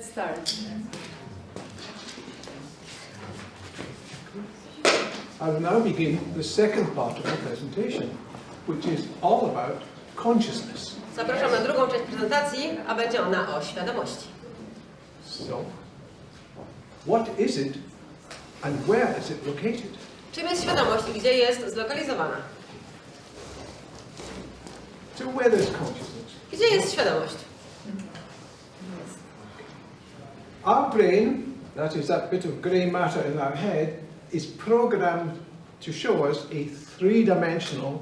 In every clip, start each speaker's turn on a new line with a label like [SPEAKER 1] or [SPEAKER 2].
[SPEAKER 1] Let's start.
[SPEAKER 2] I will now begin the second part of the presentation, which is all about consciousness.
[SPEAKER 3] Zapraszam na drugą część prezentacji, a będzie ona o świadomości.
[SPEAKER 2] So, what is it and where is it located?
[SPEAKER 3] Czym jest świadomość i gdzie jest zlokalizowana?
[SPEAKER 2] So where is consciousness?
[SPEAKER 3] Gdzie jest świadomość?
[SPEAKER 2] Our brain, that is that bit of grey matter in our head, is programmed to show us a three-dimensional,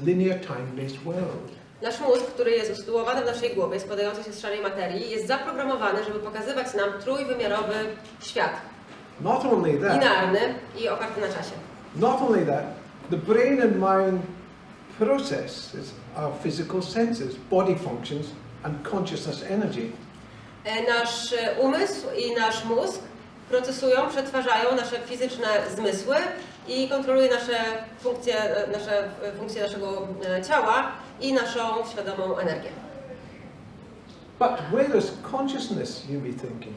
[SPEAKER 2] linear time-based world.
[SPEAKER 3] Nasz mózg, który jest usytuowany w naszej głowie, składający się z szarej materii, jest zaprogramowany, żeby pokazywać nam trójwymiarowy świat.
[SPEAKER 2] Not only that,
[SPEAKER 3] Linearny i oparty na czasie.
[SPEAKER 2] not only that, the brain and mind processes our physical senses, body functions, and consciousness energy.
[SPEAKER 3] Nasz umysł i nasz mózg procesują, przetwarzają nasze fizyczne zmysły i kontroluje nasze funkcje naszego ciała i naszą świadomą energię.
[SPEAKER 2] But where is consciousness, you be thinking?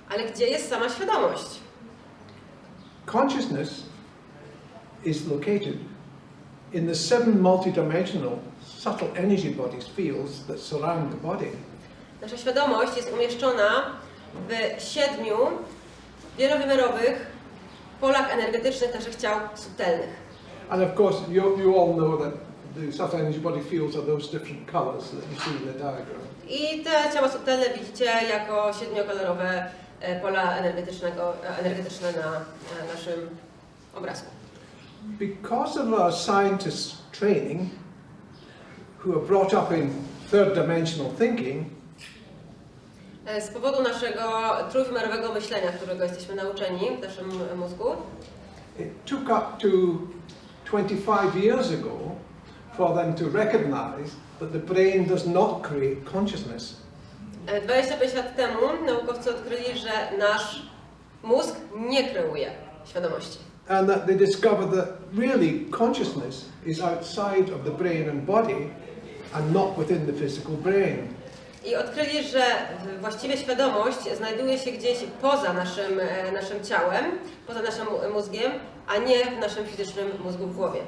[SPEAKER 3] Ale gdzie jest sama świadomość?
[SPEAKER 2] Consciousness is located in the seven multidimensional subtle energy bodies, fields that surround the body.
[SPEAKER 3] Nasza świadomość jest umieszczona w 7 wielowymiarowych polach energetycznych naszych ciał subtelnych.
[SPEAKER 2] And of course, you all know that the subtle energy body fields are those different colors that you see in the diagram.
[SPEAKER 3] I te ciała subtelne widzicie jako 7-kolorowe pola energetyczne na naszym obrazku.
[SPEAKER 2] Because of our scientists' training, who are brought up in third dimensional thinking,
[SPEAKER 3] Z powodu naszego trójwymiarowego myślenia, którego jesteśmy nauczeni w naszym mózgu,
[SPEAKER 2] it took up to 25 years ago for them to recognize that the brain does not create consciousness.
[SPEAKER 3] 25 lat temu naukowcy odkryli, że nasz mózg nie kreuje świadomości.
[SPEAKER 2] And that they discovered that really consciousness is outside of the brain and body and not within the physical brain.
[SPEAKER 3] I odkryli, że właściwie świadomość znajduje się gdzieś poza naszym ciałem, poza naszym mózgiem, a nie w naszym fizycznym mózgu w głowie.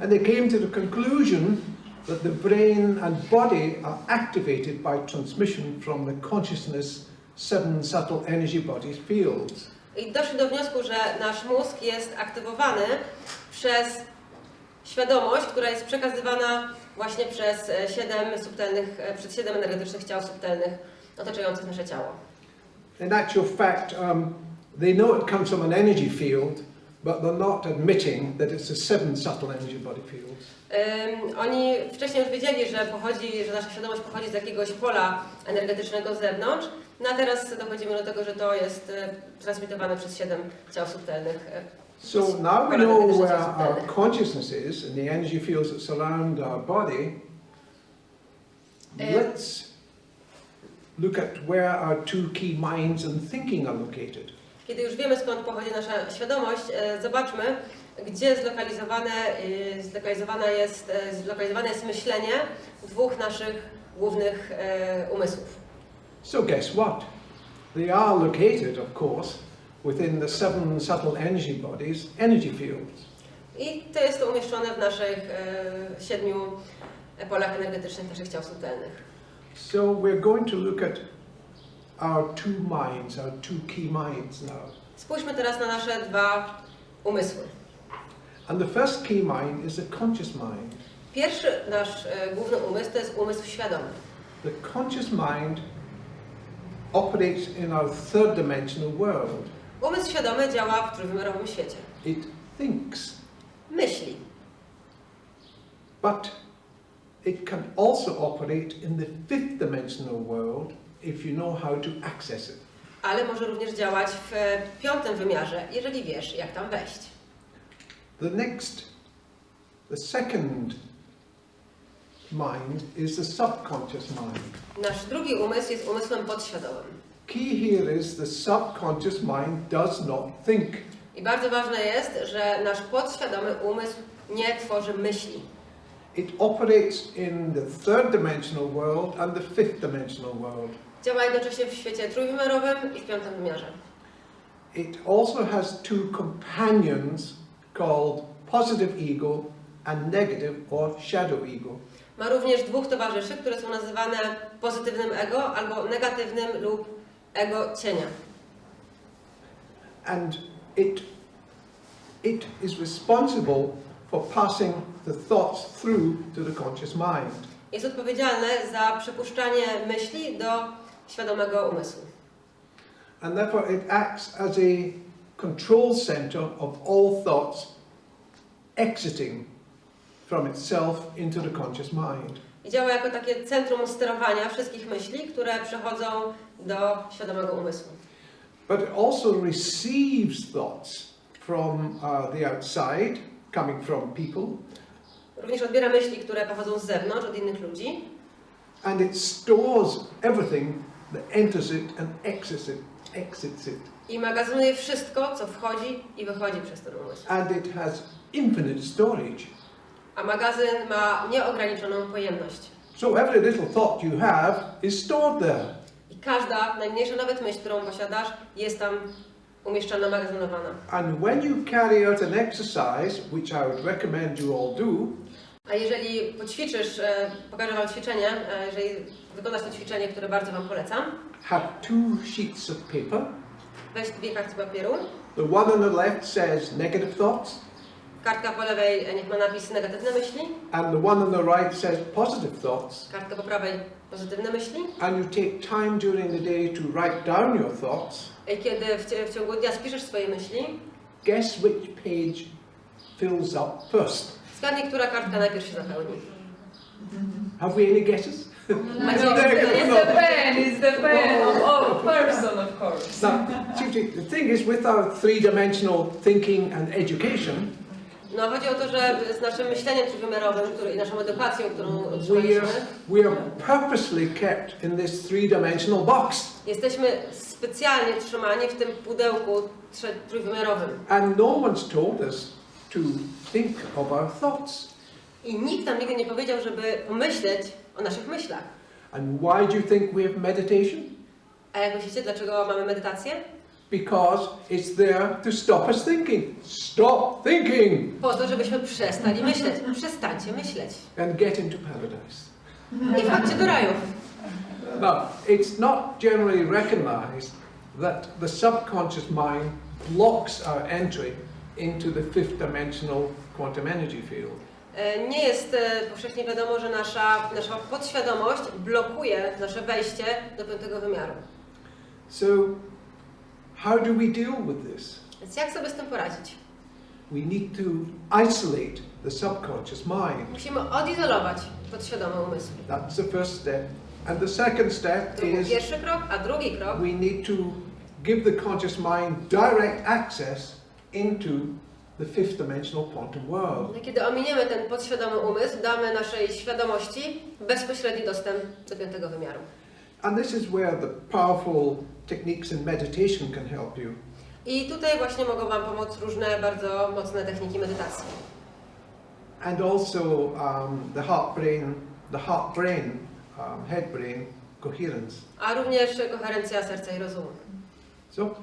[SPEAKER 2] And they came to the conclusion that the brain and body are activated by transmission from the consciousness seven subtle energy bodies fields.
[SPEAKER 3] I doszli do wniosku, że nasz mózg jest aktywowany przez świadomość, która jest przekazywana właśnie przez 7 energetycznych ciał subtelnych otaczających nasze ciało.
[SPEAKER 2] In actual fact, they know it comes from an energy field, but they're not admitting that it's the seven subtle energy body fields.
[SPEAKER 3] Oni wcześniej już wiedzieli, że nasza świadomość pochodzi z jakiegoś pola energetycznego z zewnątrz, no a teraz dochodzimy do tego, że to jest transmitowane przez 7 ciał subtelnych.
[SPEAKER 2] So now we know where our consciousness is and the energy fields that surround our body. Let's look at where our two key minds and thinking are located.
[SPEAKER 3] Kiedy już wiemy, skąd pochodzi nasza świadomość, zobaczmy, gdzie zlokalizowane jest myślenie dwóch naszych głównych umysłów.
[SPEAKER 2] So guess what? They are located, of course, within the seven subtle energy bodies, energy fields.
[SPEAKER 3] I to jest to umieszczone w naszych 7 polach energetycznych naszych ciał subtelnych.
[SPEAKER 2] So we're going to look at our two minds, our two key minds now.
[SPEAKER 3] Spójrzmy teraz na nasze 2 umysły.
[SPEAKER 2] And the first key mind is the conscious mind.
[SPEAKER 3] Pierwszy nasz główny umysł to jest umysł świadomy.
[SPEAKER 2] The conscious mind operates in our third dimensional world.
[SPEAKER 3] Umysł świadomy działa w trójwymiarowym świecie.
[SPEAKER 2] It thinks,
[SPEAKER 3] Myśli.
[SPEAKER 2] but it can also operate in the fifth dimensional world if you know how to access it.
[SPEAKER 3] Ale może również działać w 5. wymiarze, jeżeli wiesz, jak tam wejść.
[SPEAKER 2] The second mind is the subconscious mind.
[SPEAKER 3] Nasz drugi umysł jest umysłem podświadomym.
[SPEAKER 2] Key here is the subconscious mind does not think.
[SPEAKER 3] I bardzo ważne jest, że nasz podświadomy umysł nie tworzy myśli.
[SPEAKER 2] It operates in the third dimensional world and the fifth dimensional world.
[SPEAKER 3] Działa jednocześnie w świecie trójwymiarowym i w piątym wymiarze.
[SPEAKER 2] It also has two companions called positive ego and negative or shadow ego.
[SPEAKER 3] Ma również dwóch towarzyszy, które są nazywane pozytywnym ego albo negatywnym lub ego cienia.
[SPEAKER 2] And it is responsible for passing the thoughts through to the conscious mind.
[SPEAKER 3] Jest odpowiedzialne za przepuszczanie myśli do świadomego umysłu.
[SPEAKER 2] And therefore it acts as a control center of all thoughts exiting from itself into the conscious mind.
[SPEAKER 3] I działa jako takie centrum sterowania wszystkich myśli, które przechodzą do świadomego umysłu.
[SPEAKER 2] But it also receives thoughts from the outside, coming from people.
[SPEAKER 3] Również odbiera myśli, które pochodzą z zewnątrz, od innych ludzi.
[SPEAKER 2] And it stores everything that enters it and exits it.
[SPEAKER 3] I magazynuje wszystko, co wchodzi i wychodzi przez ten umysł.
[SPEAKER 2] And it has infinite storage.
[SPEAKER 3] A magazyn ma nieograniczoną pojemność.
[SPEAKER 2] So every little thought you have is stored there.
[SPEAKER 3] I każda, najmniejsza nawet myśl, którą posiadasz, jest tam umieszczona, magazynowana.
[SPEAKER 2] And when you carry out an exercise, which I would recommend you all do,
[SPEAKER 3] A jeżeli poćwiczysz, pokażę Wam ćwiczenie, jeżeli wykonasz to ćwiczenie, które bardzo Wam polecam,
[SPEAKER 2] have two sheets of paper.
[SPEAKER 3] weź dwie kartki papieru.
[SPEAKER 2] The one on the left says negative thoughts,
[SPEAKER 3] Kartka po lewej niech ma napis negatywne myśli,
[SPEAKER 2] and the one on the right says positive thoughts.
[SPEAKER 3] kartka po prawej pozytywne myśli.
[SPEAKER 2] And you take time during the day to write down your thoughts.
[SPEAKER 3] I kiedy w ciągu dnia spiszesz swoje myśli,
[SPEAKER 2] Guess which page fills up first?
[SPEAKER 3] zgadnij, która kartka najpierw się zapełni.
[SPEAKER 2] Have we any guesses?
[SPEAKER 3] Macie
[SPEAKER 2] No,
[SPEAKER 1] It's the pen of person, of course.
[SPEAKER 2] Now, the thing is, with our three-dimensional thinking and education,
[SPEAKER 3] No, chodzi o to, że z naszym myśleniem trójwymiarowym i naszą edukacją, którą otrzymaliśmy,
[SPEAKER 2] we are purposely kept in this three-dimensional box.
[SPEAKER 3] jesteśmy specjalnie trzymani w tym pudełku trójwymiarowym.
[SPEAKER 2] And no one's told us to think of our thoughts.
[SPEAKER 3] I nikt nam nigdy nie powiedział, żeby pomyśleć o naszych myślach.
[SPEAKER 2] And why do you think we have meditation?
[SPEAKER 3] A jak myślicie, dlaczego mamy medytację?
[SPEAKER 2] Because it's there to stop us thinking. Stop thinking!
[SPEAKER 3] Po to, żebyśmy przestali myśleć. Przestańcie myśleć.
[SPEAKER 2] And get into paradise.
[SPEAKER 3] I wchodźcie do raju.
[SPEAKER 2] Now, it's not generally recognized that the subconscious mind blocks our entry into the fifth dimensional quantum energy field.
[SPEAKER 3] Nie jest powszechnie wiadomo, że nasza podświadomość blokuje nasze wejście do piątego wymiaru.
[SPEAKER 2] So, how do we deal with this?
[SPEAKER 3] Więc jak sobie z tym poradzić?
[SPEAKER 2] We need to isolate the subconscious mind.
[SPEAKER 3] Musimy odizolować podświadomy umysł.
[SPEAKER 2] That's the first step. And the second step is
[SPEAKER 3] Pierwszy krok, a drugi krok
[SPEAKER 2] we need to give the conscious mind direct access into the fifth dimensional quantum world.
[SPEAKER 3] kiedy ominiemy ten podświadomy umysł, damy naszej świadomości bezpośredni dostęp do piątego wymiaru.
[SPEAKER 2] And this is where the powerful techniques in meditation can help you.
[SPEAKER 3] I tutaj właśnie mogą Wam pomóc różne bardzo mocne techniki medytacji.
[SPEAKER 2] And also the heart-brain, head-brain coherence.
[SPEAKER 3] A również koherencja serca i rozumu.
[SPEAKER 2] So,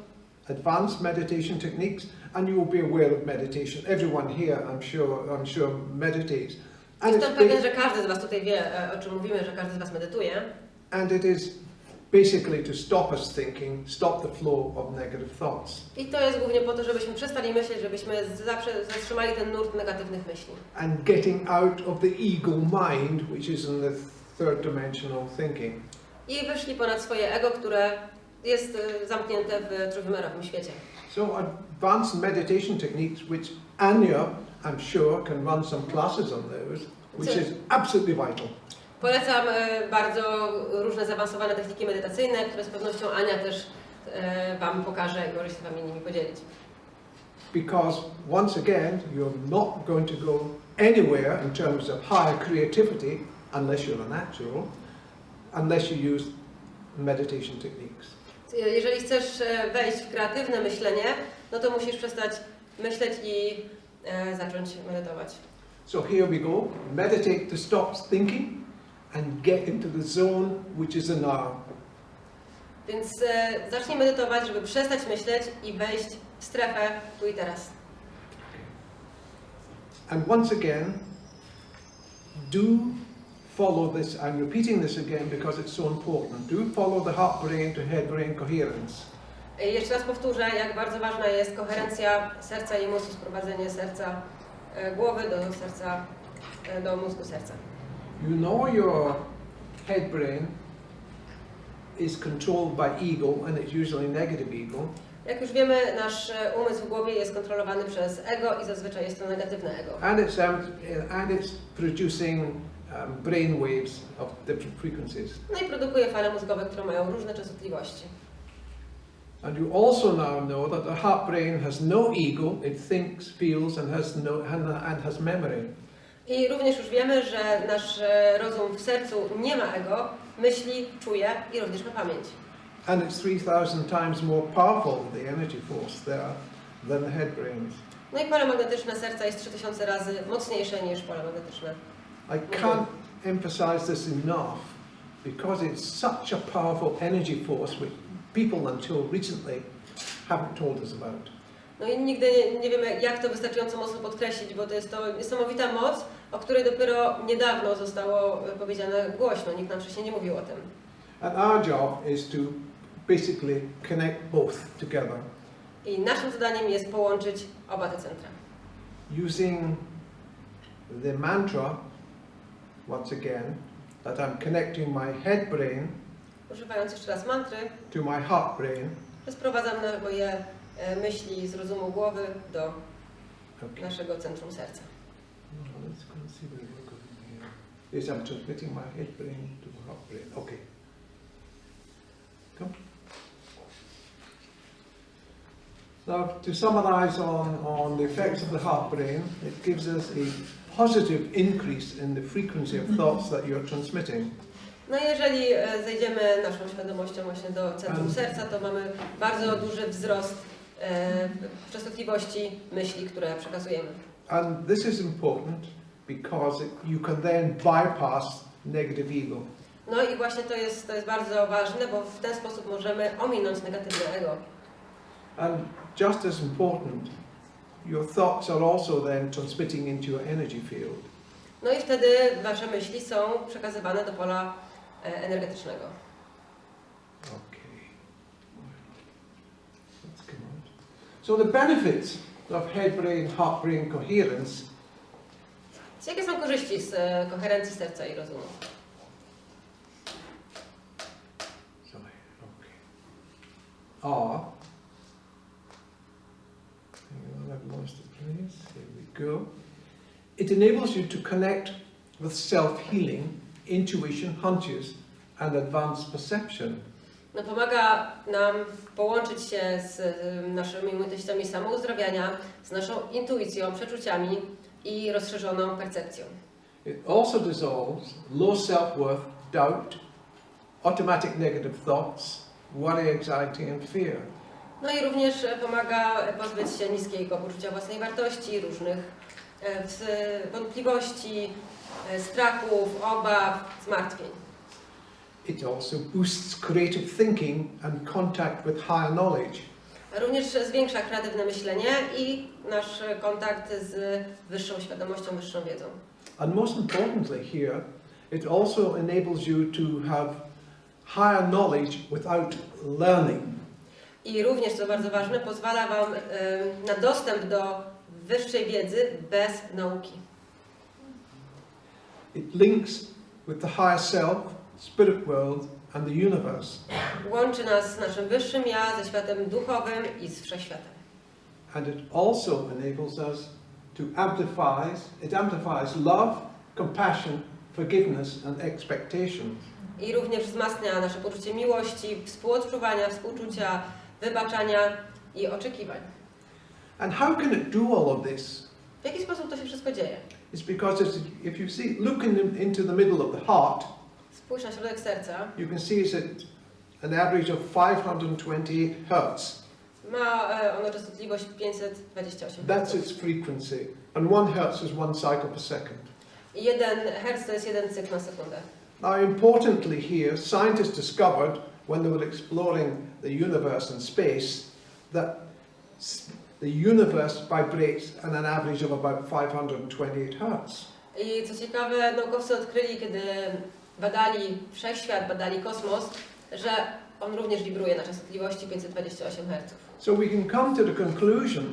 [SPEAKER 2] advanced meditation techniques, and you will be aware of meditation. Everyone here, I'm sure meditates. And
[SPEAKER 3] Jestem pewien, że każdy z Was tutaj wie, o czym mówimy, że każdy z Was medytuje.
[SPEAKER 2] And it is basically to stop us thinking, stop the flow of negative thoughts.
[SPEAKER 3] I to jest głównie po to, żebyśmy przestali myśleć, żebyśmy zawsze zatrzymali ten nurt negatywnych myśli.
[SPEAKER 2] And getting out of the ego mind, which is in the third dimensional thinking.
[SPEAKER 3] I wyszli ponad swoje ego, które jest zamknięte w trójwymiarowym świecie.
[SPEAKER 2] So advanced meditation techniques, which Anya, I'm sure, can run some classes on those, which is absolutely vital.
[SPEAKER 3] Polecam bardzo różne zaawansowane techniki medytacyjne, które z pewnością Ania też Wam pokaże i może się z Wami nimi podzielić.
[SPEAKER 2] Because once again, you're not going to go anywhere in terms of higher creativity unless you're a natural, unless you use meditation techniques.
[SPEAKER 3] Jeżeli chcesz wejść w kreatywne myślenie, no to musisz przestać myśleć i zacząć medytować.
[SPEAKER 2] So here we go. Meditate to stop thinking and get into the zone which is a now.
[SPEAKER 3] Więc zacznij medytować, żeby przestać myśleć i wejść w strefę tu i teraz.
[SPEAKER 2] And once again, do follow this. I'm repeating this again because it's so important. Do follow the heart-brain to head-brain coherence.
[SPEAKER 3] Jeszcze raz powtórzę, jak bardzo ważna jest koherencja serca i mózgu, sprowadzenie serca, głowy do serca, do mózgu serca.
[SPEAKER 2] You know your head brain is controlled by ego, and it's usually negative ego.
[SPEAKER 3] Jak już wiemy, nasz umysł w głowie jest kontrolowany przez ego i zazwyczaj jest to negatywne ego.
[SPEAKER 2] And it's producing brain waves of different frequencies.
[SPEAKER 3] No i produkuje fale mózgowe, które mają różne częstotliwości.
[SPEAKER 2] And you also now know that the heart brain has no ego, it thinks, feels, and has memory.
[SPEAKER 3] I również już wiemy, że nasz rozum w sercu nie ma ego, myśli, czuje i również ma pamięć.
[SPEAKER 2] And it's 3,000 times more powerful, the energy force there, than the head brains.
[SPEAKER 3] No i pole magnetyczne serca jest 3000 razy mocniejsze niż pole magnetyczne.
[SPEAKER 2] I can't emphasize this enough because it's such a powerful energy force which people until recently haven't told us about.
[SPEAKER 3] No i nigdy nie wiemy, jak to wystarczająco mocno podkreślić, bo to jest to niesamowita moc, o której dopiero niedawno zostało powiedziane głośno. Nikt nam wcześniej nie mówił o tym.
[SPEAKER 2] And our job is to basically connect both together.
[SPEAKER 3] I naszym zadaniem jest połączyć oba te centra.
[SPEAKER 2] Using the mantra, once again, that I'm connecting my head brain
[SPEAKER 3] Używając jeszcze raz mantry,
[SPEAKER 2] to my heart brain.
[SPEAKER 3] sprowadzam moje myśli z rozumu głowy do naszego centrum serca.
[SPEAKER 2] Let's go and see where we're going here. Yes, I'm transmitting my head brain to my heart brain. Okay. Come. Now, to summarize on the effects of the heart brain, it gives us a positive increase in the frequency of thoughts that you're transmitting.
[SPEAKER 3] No jeżeli zejdziemy naszą świadomością właśnie do centrum serca, to mamy bardzo duży wzrost częstotliwości myśli, które przekazujemy.
[SPEAKER 2] And this is important because you can then bypass negative ego.
[SPEAKER 3] No i właśnie to jest bardzo ważne, bo w ten sposób możemy ominąć negatywne ego.
[SPEAKER 2] And just as important, your thoughts are also then transmitting into your energy field.
[SPEAKER 3] No i wtedy wasze myśli są przekazywane do pola energetycznego.
[SPEAKER 2] Okay. Let's come on. So the benefits of head-brain, heart-brain coherence.
[SPEAKER 3] Jakie są korzyści z koherencji serca i rozumu?
[SPEAKER 2] Sorry, okay. Are. I've lost the place. Here we go. It enables you to connect with self-healing, intuition, hunches, and advanced perception.
[SPEAKER 3] No, pomaga nam połączyć się z naszymi umiejętnościami samouzdrawiania, z naszą intuicją, przeczuciami i rozszerzoną percepcją.
[SPEAKER 2] It also dissolves low self-worth, doubt, automatic negative thoughts, worry, anxiety, and fear.
[SPEAKER 3] No i również pomaga pozbyć się niskiego poczucia własnej wartości, różnych wątpliwości, strachów, obaw, zmartwień.
[SPEAKER 2] It also boosts creative thinking and contact with higher knowledge.
[SPEAKER 3] Również zwiększa kreatywne myślenie i nasz kontakt z wyższą świadomością, wyższą wiedzą.
[SPEAKER 2] And most importantly here, it also enables you to have higher knowledge without learning.
[SPEAKER 3] I również, co bardzo ważne, pozwala Wam na dostęp do wyższej wiedzy bez nauki.
[SPEAKER 2] It links with the higher self, spirit world and the universe.
[SPEAKER 3] Łączy nas z naszym wyższym ja, ze światem duchowym i z wszechświatem.
[SPEAKER 2] And it also enables us to amplifies love, compassion, forgiveness and expectations.
[SPEAKER 3] I również wzmacnia nasze poczucie miłości, współodczuwania, współczucia, wybaczania i oczekiwań.
[SPEAKER 2] And how can it do all of this?
[SPEAKER 3] W jaki sposób to się wszystko dzieje?
[SPEAKER 2] It's because if you see, look into the middle of the heart,
[SPEAKER 3] Spójrz na środek serca.
[SPEAKER 2] you can see it's at an average of 528 hertz.
[SPEAKER 3] Ma ono częstotliwość 528.
[SPEAKER 2] That's its frequency. And 1 hertz is 1 cycle per second.
[SPEAKER 3] I 1 hertz to jest 1 cykl na sekundę.
[SPEAKER 2] Now, importantly here, scientists discovered when they were exploring the universe and space, that the universe vibrates at an average of about 528 Hertz.
[SPEAKER 3] I co ciekawe, naukowcy odkryli, kiedy badali wszechświat, badali kosmos, że on również wibruje na częstotliwości 528 Hz.
[SPEAKER 2] So we can come to the conclusion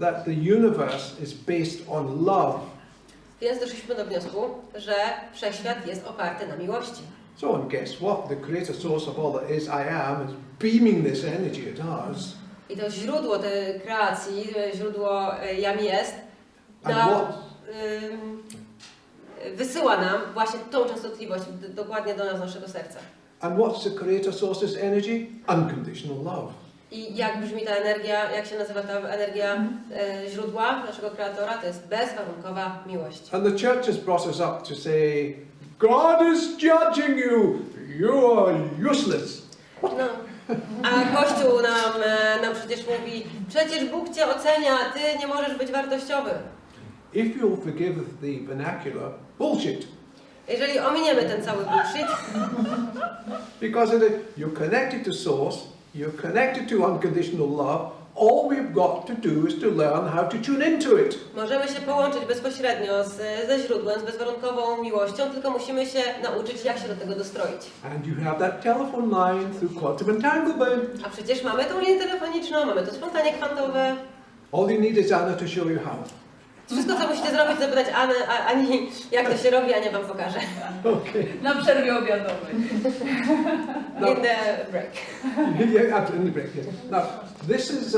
[SPEAKER 2] that the universe is based on love.
[SPEAKER 3] Więc doszliśmy do wniosku, że wszechświat jest oparty na miłości.
[SPEAKER 2] So and guess what? The creator source of all that is I am is beaming this energy at us.
[SPEAKER 3] I to źródło tej kreacji, źródło jam jest, wysyła nam właśnie tą częstotliwość dokładnie do nas, naszego serca.
[SPEAKER 2] And what's the creator source's energy? Unconditional love.
[SPEAKER 3] I jak brzmi ta energia, jak się nazywa ta energia źródła naszego kreatora? To jest bezwarunkowa miłość.
[SPEAKER 2] And the church has brought us up to say, God is judging you. You are useless.
[SPEAKER 3] No. A Kościół nam przecież mówi, przecież Bóg Cię ocenia, Ty nie możesz być wartościowy.
[SPEAKER 2] If you'll forgive the vernacular, bullshit.
[SPEAKER 3] Jeżeli ominiemy ten cały bullshit,
[SPEAKER 2] Because you're connected to source, you're connected to unconditional love, all we've got to do is to learn how to tune into it.
[SPEAKER 3] możemy się połączyć bezpośrednio ze źródłem, z bezwarunkową miłością, tylko musimy się nauczyć, jak się do tego dostroić.
[SPEAKER 2] And you have that telephone line through quantum entanglement.
[SPEAKER 3] A przecież mamy tą linię telefoniczną, mamy to spotkanie kwantowe.
[SPEAKER 2] All you need is Anna to show you how.
[SPEAKER 3] Wszystko, co musicie zrobić, zapytać Ani, jak to się robi, Ania Wam pokaże.
[SPEAKER 2] Okay.
[SPEAKER 1] Na przerwie obiadowej.
[SPEAKER 3] In the break.
[SPEAKER 2] Yeah, absolutely break. Yes. Now, this is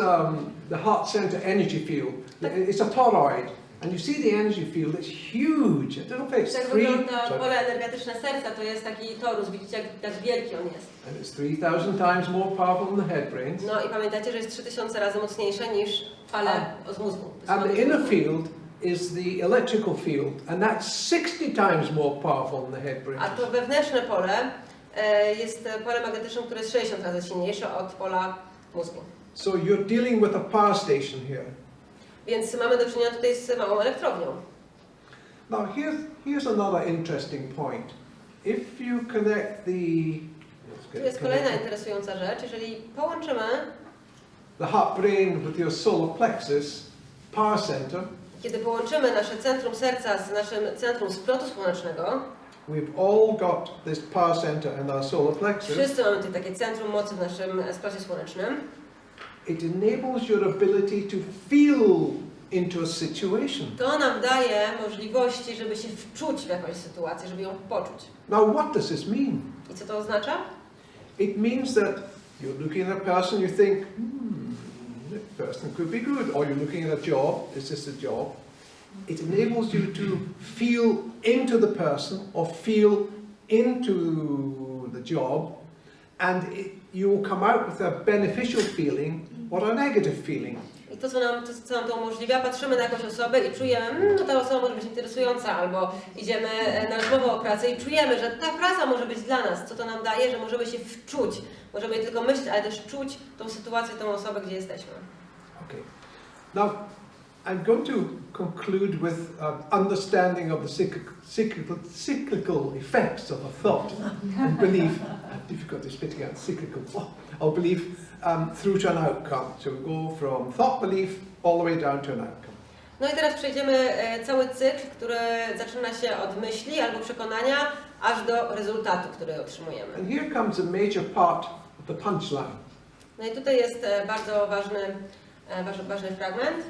[SPEAKER 2] the heart center energy field. It's a toroid, and you see the energy field. It's huge. I don't know if it's
[SPEAKER 3] Tak wygląda pole energetyczne serca, to jest taki torus, widzicie jak wielki on jest.
[SPEAKER 2] And it's 3,000 times more powerful than the head brains.
[SPEAKER 3] No i pamiętajcie, że jest 3000 razy mocniejsze niż fale z mózgu.
[SPEAKER 2] And the inner field is the electrical field, and that's 60 times more powerful than the head brains.
[SPEAKER 3] A to wewnętrzne pole jest polem magnetycznym, które jest 60 razy silniejsze od pola mózgu.
[SPEAKER 2] So you're dealing with a power station here. Więc
[SPEAKER 3] mamy do czynienia tutaj z małą elektrownią.
[SPEAKER 2] Now here's another interesting point. If you connect
[SPEAKER 3] Tu jest kolejna interesująca rzecz. Jeżeli połączymy
[SPEAKER 2] the heart brain with your solar plexus power center,
[SPEAKER 3] kiedy połączymy nasze centrum serca z naszym centrum splotu słonecznego,
[SPEAKER 2] we've all got this power center in our solar plexus.
[SPEAKER 3] Wszyscy mamy tutaj takie centrum mocy w naszym splocie słonecznym.
[SPEAKER 2] It enables your ability to feel into a situation.
[SPEAKER 3] To nam daje możliwości, żeby się wczuć w jakąś sytuację, żeby ją poczuć.
[SPEAKER 2] Now what does this mean?
[SPEAKER 3] I co to oznacza?
[SPEAKER 2] It means that you're looking at a person, you think, that person could be good. Or you're looking at a job, is this a job? It enables you to feel into the person or feel into the job, and you will come out with a beneficial feeling or a negative feeling.
[SPEAKER 3] I to, co nam to umożliwia, patrzymy na jakąś osobę i czujemy, no ta osoba może być interesująca, albo idziemy na rozmowę o pracy i czujemy, że ta praca może być dla nas. Co to nam daje? Że możemy się wczuć. Możemy nie tylko myśleć, ale też czuć tą sytuację, tą osobę, gdzie jesteśmy.
[SPEAKER 2] Okay. Now, I'm going to conclude with understanding of the cyclical effects of a thought and belief. Difficulty spitting out cyclical. Or belief through to an outcome. So we go from thought, belief, all the way down to an outcome.
[SPEAKER 3] No i teraz przejdziemy cały cykl, który zaczyna się od myśli albo przekonania, aż do rezultatu, który otrzymujemy.
[SPEAKER 2] And here comes a major part of the punchline.
[SPEAKER 3] No i tutaj jest bardzo ważny fragment.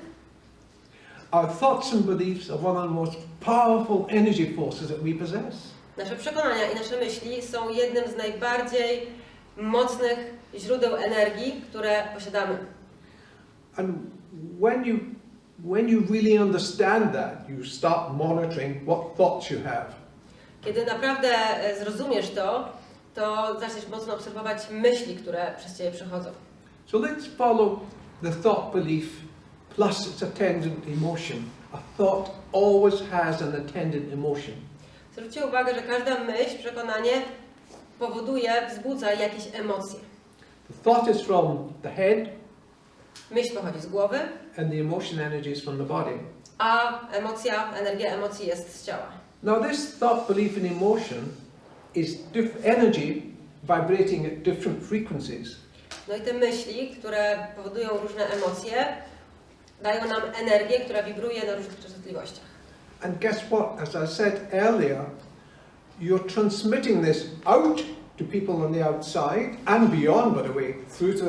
[SPEAKER 2] Our thoughts and beliefs are one of the most powerful energy forces that we possess.
[SPEAKER 3] Nasze przekonania i nasze myśli są jednym z najbardziej mocnych źródeł energii, które posiadamy.
[SPEAKER 2] And when you really understand that, you start monitoring what thoughts you have.
[SPEAKER 3] Kiedy naprawdę zrozumiesz to zaczniesz mocno obserwować myśli, które przez Ciebie przychodzą.
[SPEAKER 2] So let's follow the thought belief plus its attendant emotion. A thought always has an attendant emotion.
[SPEAKER 3] Zwróćcie uwagę, że każda myśl, przekonanie wzbudza jakieś emocje.
[SPEAKER 2] The thought is from the head,
[SPEAKER 3] Myśl pochodzi z głowy,
[SPEAKER 2] and the emotion energy is from the body.
[SPEAKER 3] a energia emocji jest z ciała.
[SPEAKER 2] Now this thought, belief and emotion is energy vibrating at different frequencies.
[SPEAKER 3] No i te myśli, które powodują różne emocje, dają nam energię, która wibruje na różnych częstotliwościach.
[SPEAKER 2] And guess what? As I said earlier, you're transmitting this out to people on the outside and beyond, by the way, through to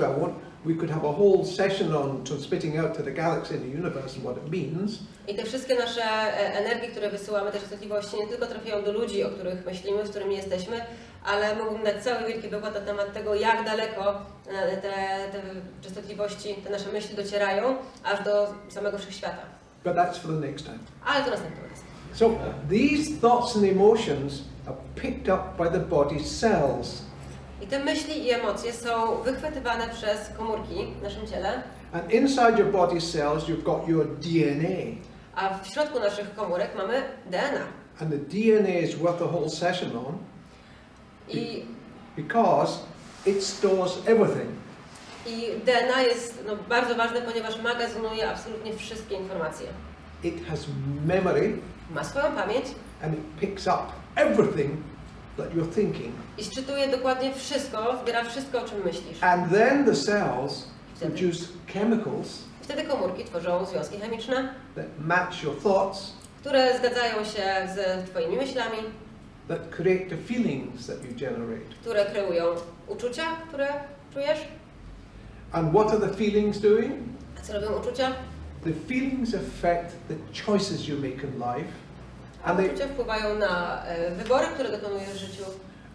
[SPEAKER 2] we could have a whole session on transmitting out to the galaxy and the universe and what it means.
[SPEAKER 3] I te wszystkie nasze energie, które wysyłamy, te częstotliwości nie tylko trafiają do ludzi, o których myślimy, z którymi jesteśmy, ale mógłbym dać cały wielki wykład na temat tego, jak daleko te częstotliwości, te nasze myśli docierają, aż do samego wszechświata.
[SPEAKER 2] But that's for the next time.
[SPEAKER 3] Ale to następnym razem.
[SPEAKER 2] So these thoughts and emotions are picked up by the body's cells.
[SPEAKER 3] I te myśli i emocje są wychwytywane przez komórki w naszym ciele.
[SPEAKER 2] And inside your body cells you've got your DNA.
[SPEAKER 3] A w środku naszych komórek mamy DNA.
[SPEAKER 2] And the DNA is worth a whole session on. Because it stores everything.
[SPEAKER 3] I DNA jest bardzo ważne, ponieważ magazynuje absolutnie wszystkie informacje.
[SPEAKER 2] It has memory.
[SPEAKER 3] Ma swoją pamięć.
[SPEAKER 2] And it picks up everything that you're thinking.
[SPEAKER 3] I szczytuje dokładnie wszystko, zbiera wszystko, o czym myślisz.
[SPEAKER 2] And then the cells produce chemicals.
[SPEAKER 3] Wtedy komórki tworzą związki chemiczne,
[SPEAKER 2] that match your thoughts,
[SPEAKER 3] które zgadzają się z Twoimi myślami,
[SPEAKER 2] that create the feelings that you generate.
[SPEAKER 3] które kreują uczucia, które czujesz.
[SPEAKER 2] And what are the feelings doing?
[SPEAKER 3] A co robią uczucia?
[SPEAKER 2] The feelings affect the choices you make in life.
[SPEAKER 3] A uczucia wpływają na wybory, które dokonujesz w życiu.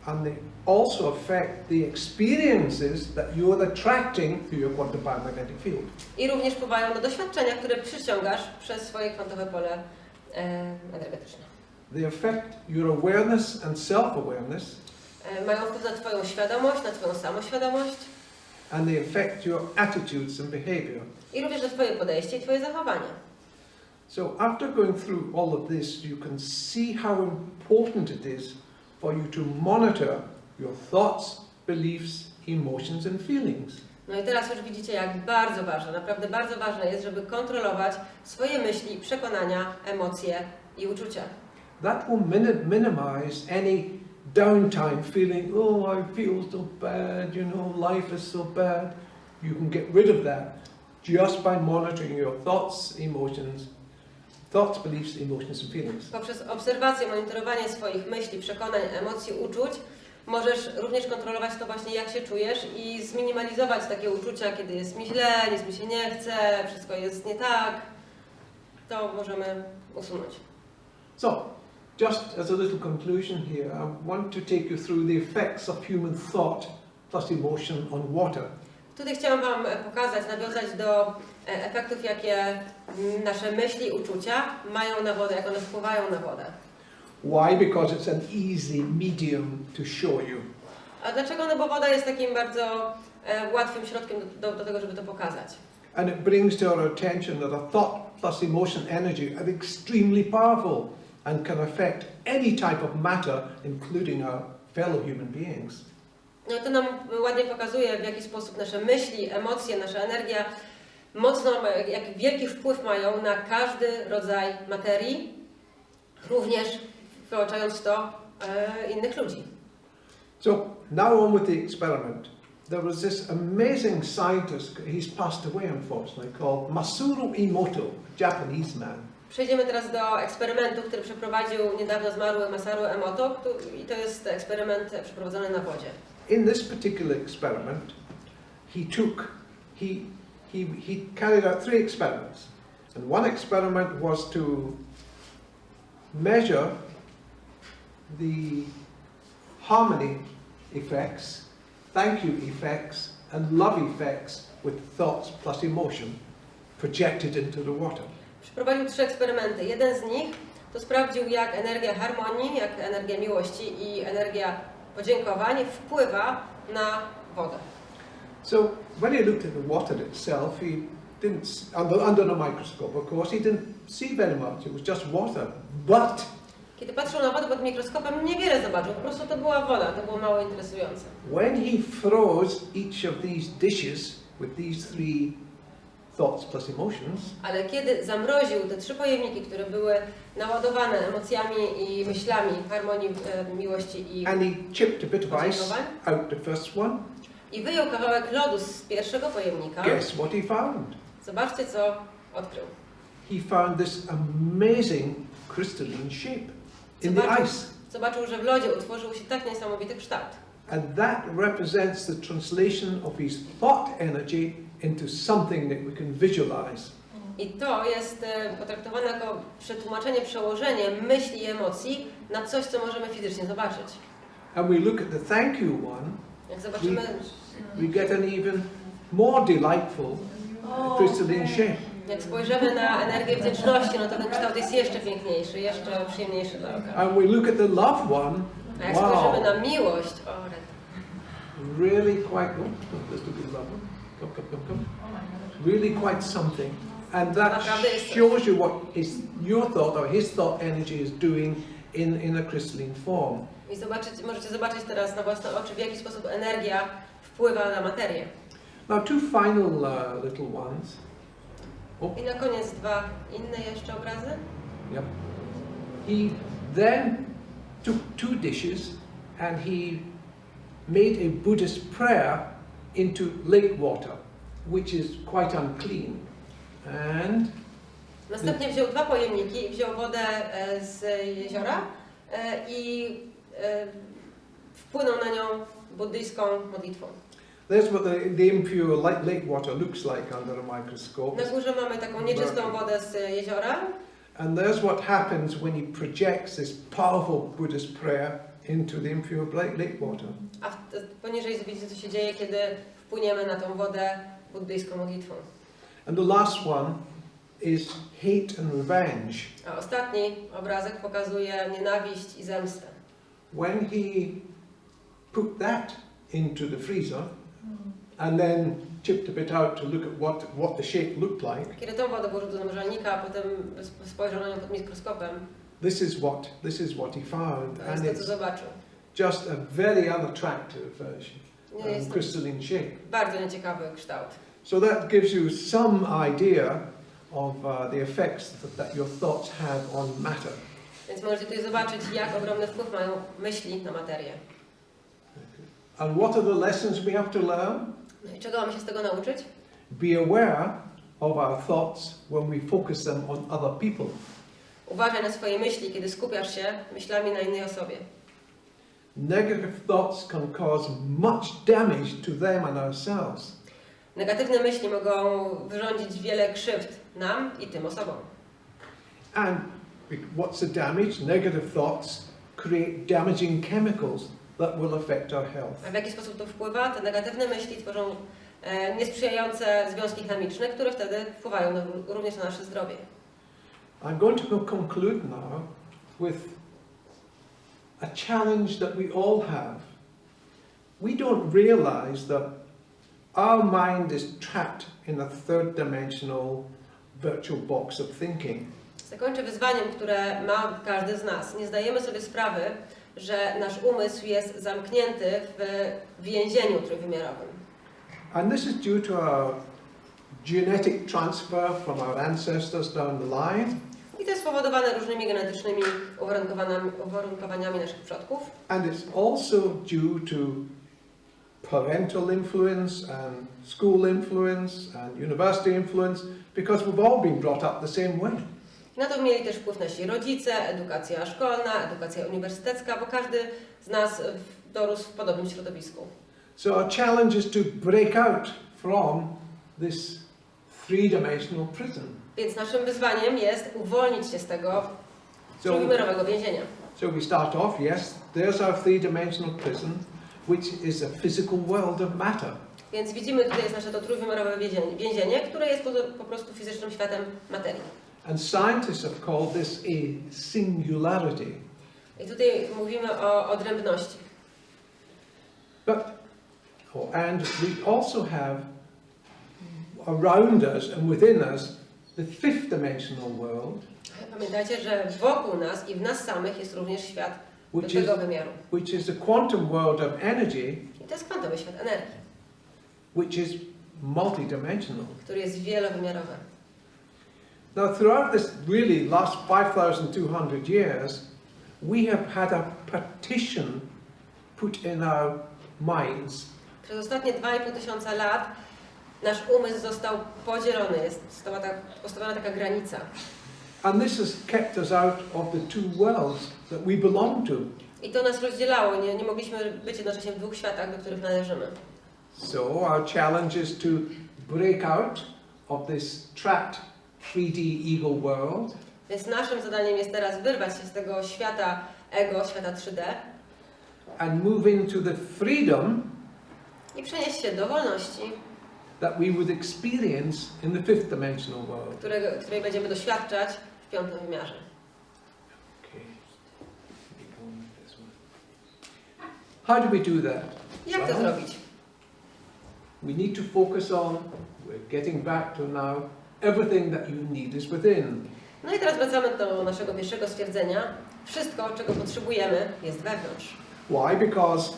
[SPEAKER 2] And they also affect the experiences that you're attracting through your quantum biomagnetic field.
[SPEAKER 3] I również wpływają na doświadczenia, które przyciągasz przez swoje kwantowe pole energetyczne.
[SPEAKER 2] They affect your awareness and self-awareness.
[SPEAKER 3] Mają wpływ na Twoją świadomość, na Twoją samoświadomość.
[SPEAKER 2] And they affect your attitudes and behavior.
[SPEAKER 3] I również na Twoje podejście i Twoje zachowanie.
[SPEAKER 2] So after going through all of this, you can see how important it is for you to monitor your thoughts, beliefs, emotions and feelings.
[SPEAKER 3] No i teraz już widzicie, jak bardzo ważne, naprawdę bardzo ważne jest, żeby kontrolować swoje myśli, przekonania, emocje i uczucia.
[SPEAKER 2] That will minimize any downtime feeling, oh, I feel so bad, you know, life is so bad. You can get rid of that just by monitoring your thoughts, beliefs, emotions and feelings.
[SPEAKER 3] Poprzez obserwację, monitorowanie swoich myśli, przekonań, emocji, uczuć możesz również kontrolować to właśnie, jak się czujesz i zminimalizować takie uczucia, kiedy jest mi źle, nic mi się nie chce, wszystko jest nie tak. To możemy usunąć.
[SPEAKER 2] So, just as a little conclusion here, I want to take you through the effects of human thought plus emotion on water.
[SPEAKER 3] Tutaj chciałam Wam pokazać, nawiązać do efektów, jakie nasze myśli, uczucia mają na wodę, jak one wpływają na wodę.
[SPEAKER 2] Why? Because it's an easy medium to show you.
[SPEAKER 3] A dlaczego? No bo woda jest takim bardzo łatwym środkiem do tego, żeby to pokazać.
[SPEAKER 2] And it brings to our attention that a thought plus emotion energy are extremely powerful and can affect any type of matter, including our fellow human beings.
[SPEAKER 3] No to nam ładnie pokazuje, w jaki sposób nasze myśli, emocje, nasza energia mocno, jak wielki wpływ mają na każdy rodzaj materii, również włączając w to innych ludzi.
[SPEAKER 2] So now on with the experiment. There was this amazing scientist, he's passed away unfortunately, called Masaru Emoto, a Japanese man.
[SPEAKER 3] Przejdziemy teraz do eksperymentu, który przeprowadził niedawno zmarły Masaru Emoto i to jest eksperyment przeprowadzony na wodzie.
[SPEAKER 2] In this particular experiment, he carried out 3 experiments. And one experiment was to measure the harmony effects, thank you effects, and love effects with thoughts plus emotion projected into the water.
[SPEAKER 3] Przeprowadził 3 eksperymenty. Jeden z nich to sprawdził, jak energia harmonii, jak energia miłości i energia podziękowań wpływa na wodę.
[SPEAKER 2] So when he looked at the water itself, he didn't, under the microscope of course, he didn't see very much. It was just water. But
[SPEAKER 3] Kiedy patrzył na wodę pod mikroskopem, niewiele zobaczył. Po prostu to była woda, to było mało interesujące.
[SPEAKER 2] when he froze each of these dishes with these 3 thoughts plus emotions,
[SPEAKER 3] Ale kiedy zamroził te 3 pojemniki, które były naładowane emocjami i myślami, harmonii, miłości i
[SPEAKER 2] and he chipped a bit of ice
[SPEAKER 3] podziękowań,
[SPEAKER 2] out the first one,
[SPEAKER 3] i wyjął kawałek lodu z pierwszego pojemnika,
[SPEAKER 2] guess what he found?
[SPEAKER 3] zobaczcie, co odkrył.
[SPEAKER 2] He found this amazing crystalline shape in the ice.
[SPEAKER 3] Zobaczył, że w lodzie utworzył się tak niesamowity kształt.
[SPEAKER 2] And that represents the translation of his thought energy into something that we can visualize.
[SPEAKER 3] I to jest potraktowane jako przetłumaczenie, przełożenie myśli i emocji na coś, co możemy fizycznie zobaczyć.
[SPEAKER 2] And we look at the thank you one,
[SPEAKER 3] Jak zobaczymy,
[SPEAKER 2] we get an even more delightful crystalline shape.
[SPEAKER 3] jak spojrzymy na energię wdzięczności, no to ten kształt jest jeszcze piękniejszy, jeszcze przyjemniejszy dla oka.
[SPEAKER 2] And we look at the love one,
[SPEAKER 3] A jak spojrzymy na
[SPEAKER 2] wow,
[SPEAKER 3] miłość, o rety.
[SPEAKER 2] really quite, let's look at love one, come. Really quite something. And that shows you what your thought or his thought energy is doing in a crystalline form.
[SPEAKER 3] I możecie zobaczyć teraz na własne oczy, w jaki sposób energia wpływa na materię.
[SPEAKER 2] Now two final little ones.
[SPEAKER 3] I na koniec 2 inne jeszcze obrazy.
[SPEAKER 2] Yep. He then took 2 dishes and he made a Buddhist prayer into lake water, which is quite unclean. And
[SPEAKER 3] Następnie wziął 2 pojemniki, wziął wodę z jeziora i wpłynął na nią buddyjską modlitwą.
[SPEAKER 2] there's what the impure lake water looks like under a microscope.
[SPEAKER 3] Na górze mamy taką nieczystą wodę z jeziora.
[SPEAKER 2] And there's what happens when he projects this powerful Buddhist prayer into the impure lake water.
[SPEAKER 3] A poniżej widzicie, co się dzieje, kiedy wpłyniemy na tą wodę buddyjską modlitwą.
[SPEAKER 2] And the last one is hate and revenge.
[SPEAKER 3] A ostatni obrazek pokazuje nienawiść i zemstę.
[SPEAKER 2] When he put that into the freezer and then chipped a bit out to look at what the shape looked like,
[SPEAKER 3] Kiedy tą wodę włożył do zamrażalnika, a potem spojrzał na nią pod mikroskopem,
[SPEAKER 2] this is what he found,
[SPEAKER 3] to jest
[SPEAKER 2] and
[SPEAKER 3] to, co
[SPEAKER 2] it's
[SPEAKER 3] zobaczył.
[SPEAKER 2] just a very unattractive
[SPEAKER 3] Jest to
[SPEAKER 2] crystalline shape.
[SPEAKER 3] bardzo nieciekawy kształt.
[SPEAKER 2] So that gives you some idea of the effects that your thoughts have on matter.
[SPEAKER 3] Więc możecie tutaj zobaczyć, jak ogromny wpływ mają myśli na materię.
[SPEAKER 2] And what are the lessons we have to learn?
[SPEAKER 3] No i czego mamy się z tego nauczyć?
[SPEAKER 2] Be aware of our thoughts when we focus them on other people.
[SPEAKER 3] Uważaj na swoje myśli, kiedy skupiasz się myślami na innej osobie.
[SPEAKER 2] Negative thoughts can cause much damage to them and ourselves.
[SPEAKER 3] Negatywne myśli mogą wyrządzić wiele krzywd nam i tym osobom.
[SPEAKER 2] And what's the damage? Negative thoughts create damaging chemicals that will affect our health.
[SPEAKER 3] A w jaki sposób to wpływa? Te negatywne myśli tworzą niesprzyjające związki chemiczne, które wtedy wpływają również na nasze zdrowie.
[SPEAKER 2] I'm going to conclude now with a challenge that we all have. We don't realize that our mind is trapped in a third-dimensional virtual box of thinking.
[SPEAKER 3] Zakończę wyzwaniem, które ma każdy z nas. Nie zdajemy sobie sprawy, że nasz umysł jest zamknięty w więzieniu trójwymiarowym.
[SPEAKER 2] And this is due to our genetic transfer from our ancestors down the line.
[SPEAKER 3] I to jest spowodowane różnymi genetycznymi uwarunkowaniami naszych przodków.
[SPEAKER 2] And it's also due to parental influence and school influence and university influence, because we've all been brought up the same way.
[SPEAKER 3] Na to mieli też wpływ nasi rodzice, edukacja szkolna, edukacja uniwersytecka, bo każdy z nas dorósł w podobnym środowisku.
[SPEAKER 2] So our challenge is to break out from this three-dimensional prison.
[SPEAKER 3] Więc naszym wyzwaniem jest uwolnić się z tego trójwymiarowego więzienia.
[SPEAKER 2] So we start off, yes, there's our three-dimensional prison, which is a physical world of matter.
[SPEAKER 3] Więc widzimy, tutaj jest nasze to trójwymiarowe więzienie, które jest po prostu fizycznym światem materii.
[SPEAKER 2] And scientists have called this a singularity.
[SPEAKER 3] I tutaj mówimy o odrębności.
[SPEAKER 2] And we also have around us and within us the fifth dimensional world.
[SPEAKER 3] Pamiętajcie, że wokół nas i w nas samych jest również świat tego wymiaru.
[SPEAKER 2] Which is the quantum world of energy.
[SPEAKER 3] I to jest kwantowy świat energii.
[SPEAKER 2] Which is multidimensional.
[SPEAKER 3] który jest wielowymiarowy.
[SPEAKER 2] Now, throughout this really last 5,200 years, we have had a partition put in our minds.
[SPEAKER 3] Przez ostatnie 2,5 tysiąca lat nasz umysł został podzielony, została postawiona taka granica.
[SPEAKER 2] And this has kept us out of the two worlds that we belong to.
[SPEAKER 3] I to nas rozdzielało, nie mogliśmy być jednocześnie w dwóch światach, do których należymy.
[SPEAKER 2] So our challenge is to break out of this trapped 3D ego world.
[SPEAKER 3] Więc naszym zadaniem jest teraz wyrwać się z tego świata ego, świata 3D
[SPEAKER 2] And move into the freedom
[SPEAKER 3] i przenieść się do wolności,
[SPEAKER 2] that we would experience in the fifth dimensional world.
[SPEAKER 3] której będziemy doświadczać w piątym wymiarze.
[SPEAKER 2] Okay. How do we do that?
[SPEAKER 3] Jak to zrobić?
[SPEAKER 2] We need to focus on, we're getting back to now, everything that you need is within.
[SPEAKER 3] No i teraz wracamy do naszego pierwszego stwierdzenia. Wszystko, czego potrzebujemy, jest wewnątrz.
[SPEAKER 2] Why? Because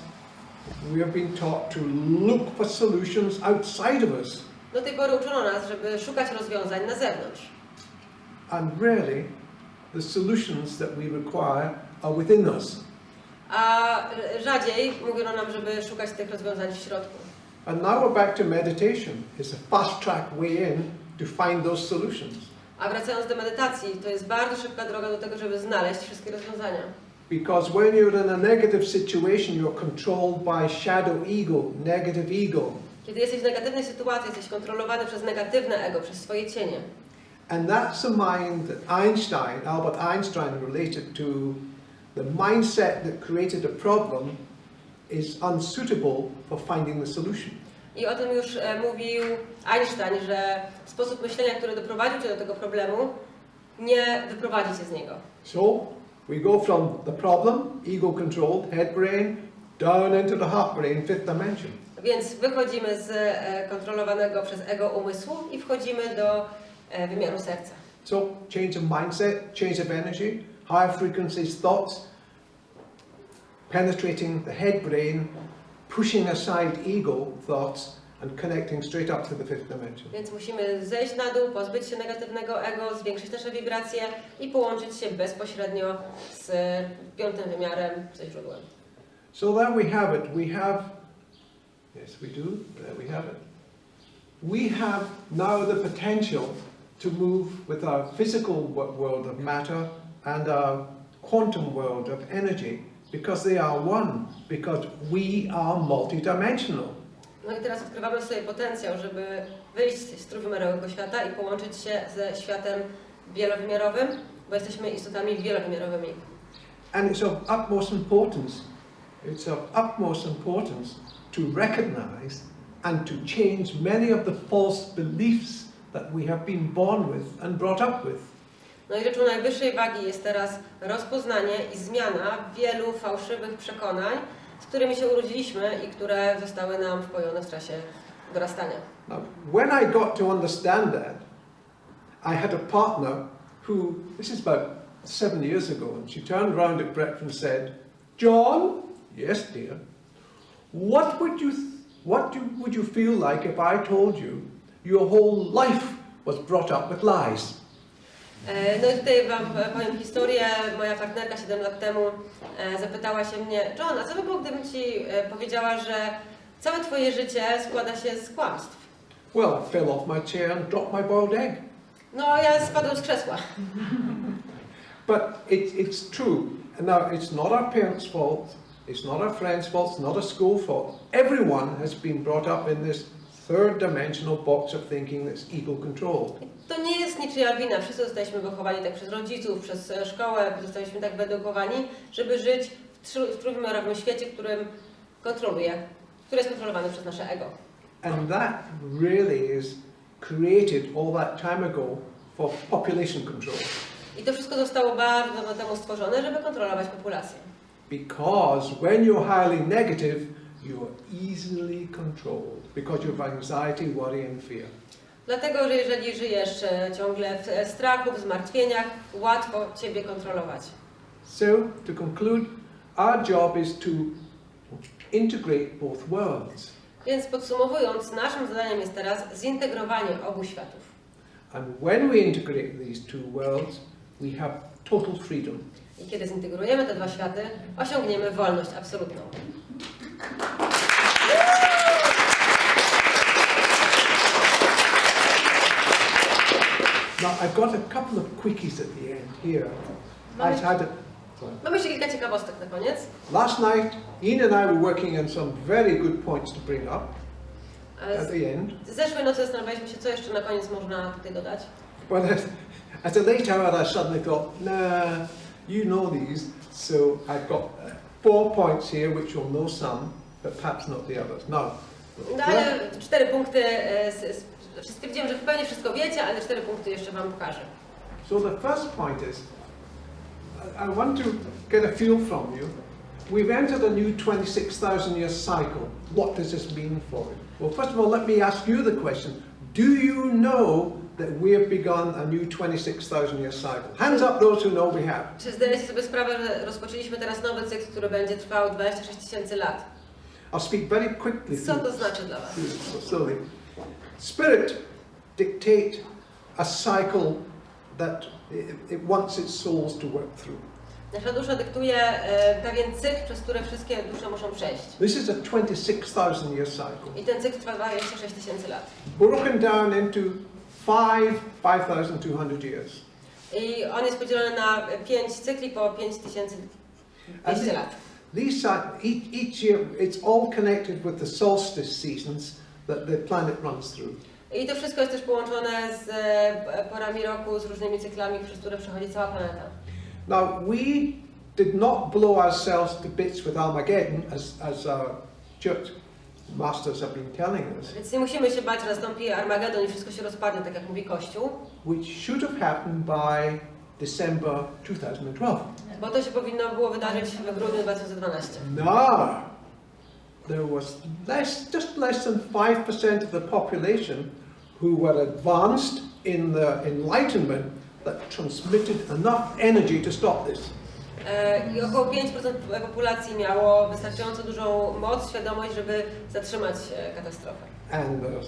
[SPEAKER 2] we have been taught to look for solutions outside of us.
[SPEAKER 3] Do tej pory uczono nas, żeby szukać rozwiązań na zewnątrz.
[SPEAKER 2] And really, the solutions that we require are within us.
[SPEAKER 3] A rzadziej mówiono nam, żeby szukać tych rozwiązań w środku.
[SPEAKER 2] And now we're back to meditation. It's a fast track way in to find those solutions.
[SPEAKER 3] A wracając do medytacji, to jest bardzo szybka droga do tego, żeby znaleźć wszystkie rozwiązania.
[SPEAKER 2] Because when you're in a negative situation, you're controlled by shadow ego, negative ego.
[SPEAKER 3] Kiedy jesteś w negatywnej sytuacji, jesteś kontrolowany przez negatywne ego, przez swoje cienie.
[SPEAKER 2] And that's the mind that Albert Einstein related to the mindset that created a problem is unsuitable for finding the solution.
[SPEAKER 3] I o tym już mówił Einstein, że sposób myślenia, który doprowadził cię do tego problemu, nie wyprowadzi cię z niego.
[SPEAKER 2] So, we go from the problem, ego-controlled, head brain, down into the heart brain, fifth dimension.
[SPEAKER 3] Więc wychodzimy z kontrolowanego przez ego umysłu i wchodzimy do wymiaru serca.
[SPEAKER 2] So, change of mindset, change of energy, higher frequencies thoughts, penetrating the head brain, pushing aside ego thoughts and connecting straight up to the fifth dimension.
[SPEAKER 3] Więc musimy zejść na dół, pozbyć się negatywnego ego, zwiększyć nasze wibracje i połączyć się bezpośrednio z piątym wymiarem, ze źródłem.
[SPEAKER 2] So there we have it. We have, yes we do, there we have it. We have now the potential to move with our physical world of matter and our quantum world of energy because they are one, because we are multidimensional.
[SPEAKER 3] No i teraz odkrywamy sobie potencjał, żeby wyjść z trójwymiarowego świata i połączyć się ze światem wielowymiarowym, bo jesteśmy istotami wielowymiarowymi.
[SPEAKER 2] And it's of utmost importance. It's of utmost importance to recognize and to change many of the false beliefs that we have been born with and brought up with.
[SPEAKER 3] No i rzeczą najwyższej wagi jest teraz rozpoznanie i zmiana wielu fałszywych przekonań, z którymi się urodziliśmy i które zostały nam wpojone w czasie dorastania.
[SPEAKER 2] Now, when I got to understand that, I had a partner who, this is about 7 years ago, and she turned around at breakfast and said, "John, yes dear, what would you feel like if I told you your whole life was brought up with lies?"
[SPEAKER 3] No i tutaj wam powiem historię. Moja partnerka 7 lat temu zapytała się mnie: John, a co by było, gdybym ci powiedziała, że całe twoje życie składa się z kłamstw?
[SPEAKER 2] Well, I fell off my chair and dropped my boiled egg.
[SPEAKER 3] No, ja spadłem z krzesła.
[SPEAKER 2] But it's true. Now, it's not our parents' fault, it's not our friends' fault, it's not a school fault. Everyone has been brought up in this third dimensional box of thinking that's ego-controlled.
[SPEAKER 3] To nie jest niczyja wina. Wszyscy zostaliśmy wychowani tak przez rodziców, przez szkołę, zostaliśmy tak wyedukowani, żeby żyć w trójwymiarowym świecie, który jest kontrolowany przez nasze ego.
[SPEAKER 2] And that really is created all that time ago for population control.
[SPEAKER 3] I to wszystko zostało bardzo dawno temu stworzone, żeby kontrolować populację.
[SPEAKER 2] Because when you're highly negative, you're easily controlled because you have anxiety, worry and fear.
[SPEAKER 3] Dlatego, że jeżeli żyjesz ciągle w strachu, w zmartwieniach, łatwo ciebie kontrolować.
[SPEAKER 2] So, to conclude, our job is to integrate both worlds.
[SPEAKER 3] Więc podsumowując, naszym zadaniem jest teraz zintegrowanie obu światów.
[SPEAKER 2] And when we integrate these two worlds, we have total freedom.
[SPEAKER 3] I kiedy zintegrujemy te dwa światy, osiągniemy wolność absolutną.
[SPEAKER 2] Now, I've got a couple of quickies at the end here.
[SPEAKER 3] Mamy jeszcze kilka ciekawostek na koniec.
[SPEAKER 2] Last night, Ian and I were working on some very good points to bring up at the end.
[SPEAKER 3] Zeszłej nocy zastanawialiśmy się, co jeszcze na koniec można tutaj dodać.
[SPEAKER 2] But at a late hour, I suddenly thought, nah, you know these, so I've got 4 points here, which you'll know some, but perhaps not the others. No.
[SPEAKER 3] No ale 4 punkty, stwierdziłem, że pewnie wszystko wiecie, ale 4 punkty jeszcze Wam pokażę.
[SPEAKER 2] So the first point is, I want to get a feel from you. We've entered a new 26,000 year cycle. What does this mean for you? Well, first of all, let me ask you the question. Do you know that we have begun a new 26,000 year cycle? Hands up those who know we have.
[SPEAKER 3] Czy zdajecie sobie sprawę, że rozpoczęliśmy teraz nowy cykl, który będzie trwał 26 000 lat?
[SPEAKER 2] I'll speak very quickly.
[SPEAKER 3] Co to znaczy dla Was?
[SPEAKER 2] Slowly. Spirit dictate a cycle that it wants its souls to work through.
[SPEAKER 3] Nasza dusza dyktuje pewien cykl, przez który wszystkie dusze muszą przejść.
[SPEAKER 2] This is a 26,000 year cycle.
[SPEAKER 3] I ten cykl trwa 26 000 lat.
[SPEAKER 2] Broken down into 5,200 years.
[SPEAKER 3] I on jest podzielony na 5 cykli po 5200 lat.
[SPEAKER 2] Each year, it's all connected with the solstice seasons that the planet runs through.
[SPEAKER 3] I to wszystko jest też połączone z porami roku, z różnymi cyklami, przez które przechodzi cała planeta.
[SPEAKER 2] Now, we did not blow ourselves to bits with Armageddon, as our church masters have been telling us.
[SPEAKER 3] Więc nie musimy się bać, że nastąpi Armagedon i wszystko się rozpadnie, tak jak mówi Kościół.
[SPEAKER 2] Which should have happened by December 2012.
[SPEAKER 3] Bo to się powinno było wydarzyć w grudniu 2012.
[SPEAKER 2] No, there was just less than 5% of the population who were advanced in the Enlightenment that transmitted enough energy to stop this.
[SPEAKER 3] I około 5% populacji miało wystarczająco dużą moc, świadomość, żeby zatrzymać katastrofę.
[SPEAKER 2] And there's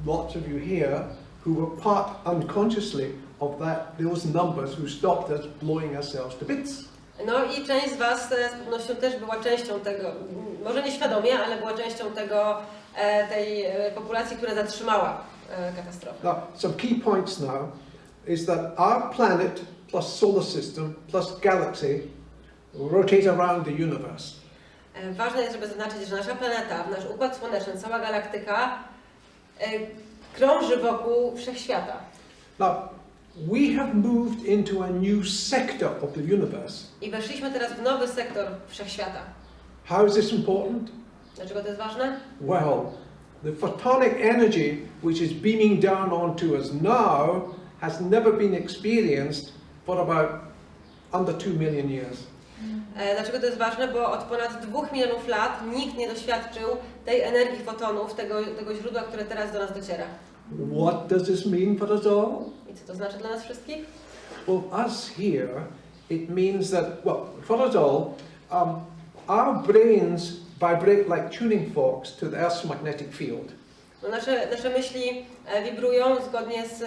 [SPEAKER 2] lots of you here who were part unconsciously of those numbers who stopped us blowing ourselves to bits.
[SPEAKER 3] No i część z Was z pewnością też była częścią tego, może nieświadomie, ale była częścią tej populacji, która zatrzymała katastrofę.
[SPEAKER 2] Now, some key points now is that our planet plus solar system plus galaxy rotate around the universe.
[SPEAKER 3] Ważne jest, żeby zaznaczyć, że nasza planeta, nasz układ słoneczny, cała galaktyka krąży wokół wszechświata.
[SPEAKER 2] Now, we have moved into a new sector of the universe.
[SPEAKER 3] I weszliśmy teraz w nowy sektor wszechświata.
[SPEAKER 2] How is this important?
[SPEAKER 3] Dlaczego to jest ważne?
[SPEAKER 2] Well, the photonic energy which is beaming down onto us now has never been experienced for about under 2 million years.
[SPEAKER 3] Dlaczego to jest ważne? Bo od ponad 2 milionów lat nikt nie doświadczył tej energii fotonów, tego źródła, które teraz do nas dociera.
[SPEAKER 2] What does this mean for us all?
[SPEAKER 3] I co to znaczy dla nas wszystkich?
[SPEAKER 2] Well, us here, it means that, well, for us all, our brains vibrate like tuning forks to the Earth's magnetic field.
[SPEAKER 3] No nasze myśli wibrują zgodnie z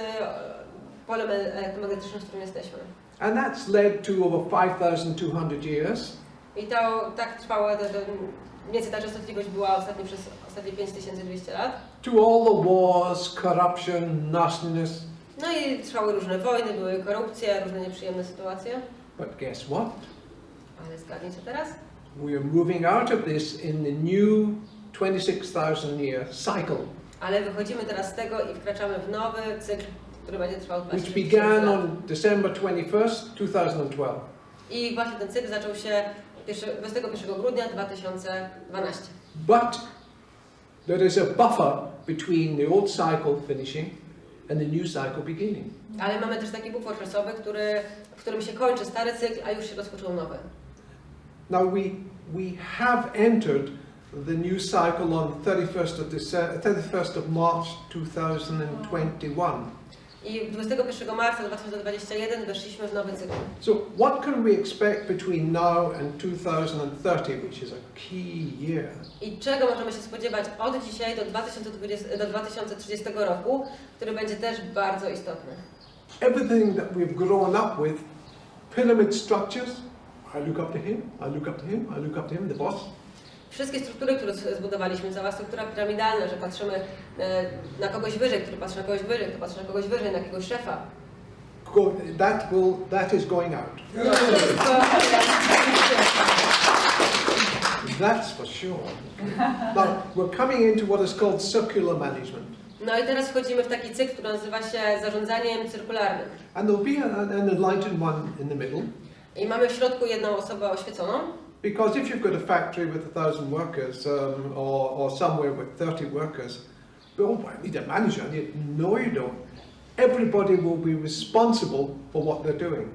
[SPEAKER 3] polem elektromagnetycznym, w którym jesteśmy.
[SPEAKER 2] And that's led to over 5,200 years.
[SPEAKER 3] I to tak trwało, mniej więcej ta częstotliwość była przez ostatnie 5200 lat.
[SPEAKER 2] To all the wars, corruption, nastiness.
[SPEAKER 3] No i trwały różne wojny, były korupcje, różne nieprzyjemne sytuacje.
[SPEAKER 2] But guess what?
[SPEAKER 3] Ale zgadnijcie teraz?
[SPEAKER 2] We are moving out of this in the new 26,000 year cycle.
[SPEAKER 3] Ale wychodzimy teraz z tego i wkraczamy w nowy cykl, który będzie trwał 20
[SPEAKER 2] which began on December 21st, 2012.
[SPEAKER 3] I właśnie ten cykl zaczął się 21 grudnia 2012.
[SPEAKER 2] But there is a buffer between the old cycle finishing and the new cycle beginning.
[SPEAKER 3] Ale mamy też taki bufor czasowy, w którym się kończy stary cykl, a już się rozpoczął nowy.
[SPEAKER 2] Now we have entered the new cycle on 31st of March 2021.
[SPEAKER 3] I 21 marca 2021 weszliśmy w nowy cykl.
[SPEAKER 2] So what can we expect between now and 2030, which is a key year?
[SPEAKER 3] I czego możemy się spodziewać od dzisiaj do 2030 roku, który będzie też bardzo istotny.
[SPEAKER 2] Everything that we've grown up with, pyramid structures, I look up to him, I look up to him, I look up to him, the boss.
[SPEAKER 3] Wszystkie struktury, które zbudowaliśmy, cała struktura piramidalna, że patrzymy na kogoś wyżej, który patrzy na kogoś wyżej, kto patrzy na kogoś wyżej, na jakiegoś szefa.
[SPEAKER 2] That is going out. That's for sure. Now, we're coming into what is called circular management.
[SPEAKER 3] No i teraz wchodzimy w taki cykl, który nazywa się zarządzaniem cyrkularnym.
[SPEAKER 2] And there'll be an enlightened one in the middle.
[SPEAKER 3] I mamy w środku jedną osobę oświeconą.
[SPEAKER 2] Because if you've got a factory with 1,000 workers or somewhere with 30 workers, well, I need a manager. No, you don't. Everybody will be responsible for what they're doing.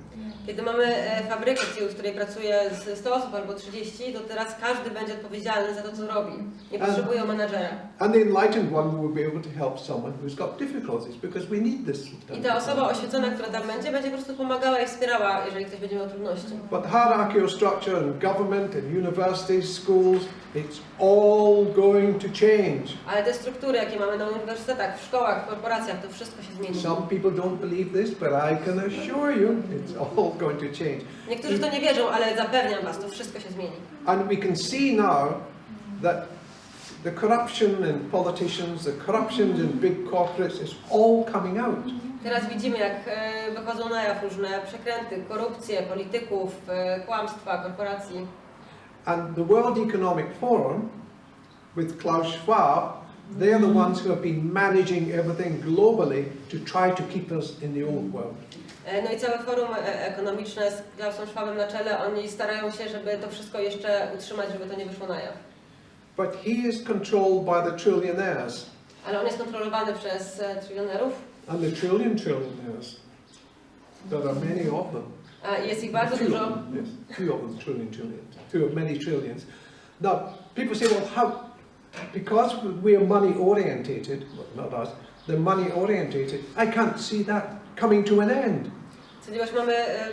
[SPEAKER 3] Kiedy mamy fabrykę, w której pracuje 100 osób albo 30, to teraz każdy będzie odpowiedzialny za to, co robi. Nie potrzebuje menadżera.
[SPEAKER 2] And the enlightened one will be able to help someone who's got difficulties because we need this.
[SPEAKER 3] I ta osoba oświecona, która tam będzie po prostu pomagała i wspierała, jeżeli ktoś będzie miał trudności.
[SPEAKER 2] But hierarchical structure in government and universities, schools, it's all going to change.
[SPEAKER 3] Ale te struktury, jakie mamy na uniwersytetach, w szkołach, w korporacjach, to wszystko się zmieni.
[SPEAKER 2] Some people don't believe this, but I can assure you it's all going to change.
[SPEAKER 3] Niektórzy w to nie wierzą, ale zapewniam was, to wszystko się zmieni.
[SPEAKER 2] And we can see now that the corruption in politicians, the corruption in big corporates is all coming out.
[SPEAKER 3] Teraz widzimy, jak wychodzą na jaw różne przekręty, korupcje polityków, kłamstwa korporacji.
[SPEAKER 2] And the World Economic Forum, with Klaus Schwab, they are the ones who have been managing everything globally to try to keep us in the old world.
[SPEAKER 3] No i całe forum ekonomiczne z Klausem Schwabem na czele, oni starają się, żeby to wszystko jeszcze utrzymać, żeby to nie wyszło na jaw.
[SPEAKER 2] But he is controlled by the trillionaires.
[SPEAKER 3] Ale on jest kontrolowany przez trylionerów.
[SPEAKER 2] And the trillionaires. There are many of them.
[SPEAKER 3] Jest ich bardzo dużo.
[SPEAKER 2] Yes, few of them, trillions. Two of many trillions. Now, people say, well, how? Because we are money orientated, well, not us, they're money orientated, I can't see that coming to an end.
[SPEAKER 3] Ponieważ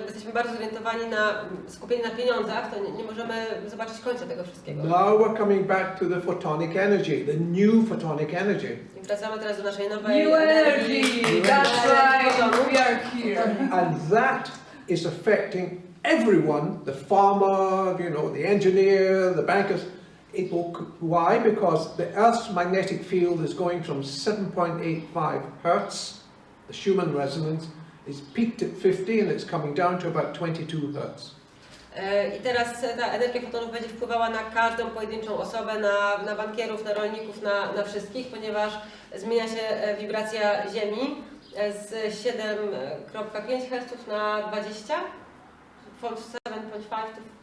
[SPEAKER 3] jesteśmy bardzo zorientowani na skupienie na pieniądzach, to nie możemy zobaczyć końca tego wszystkiego.
[SPEAKER 2] Now we're coming back to the photonic energy, the new photonic energy.
[SPEAKER 3] I wracamy teraz do naszej nowej
[SPEAKER 1] New
[SPEAKER 3] energii.
[SPEAKER 1] energy! That's right, we are here.
[SPEAKER 2] And that is affecting everyone, the farmer, you know, the engineer, the bankers. Why? Because the Earth's magnetic field is going from 7.85 Hertz, the Schumann resonance, is peaked at 50 and it's coming down to about 22 Hertz.
[SPEAKER 3] I teraz ta energia fotonów będzie wpływała na każdą pojedynczą osobę, na bankierów, na rolników, na wszystkich, ponieważ zmienia się wibracja Ziemi z 7,5 Hz na 20, from 7.5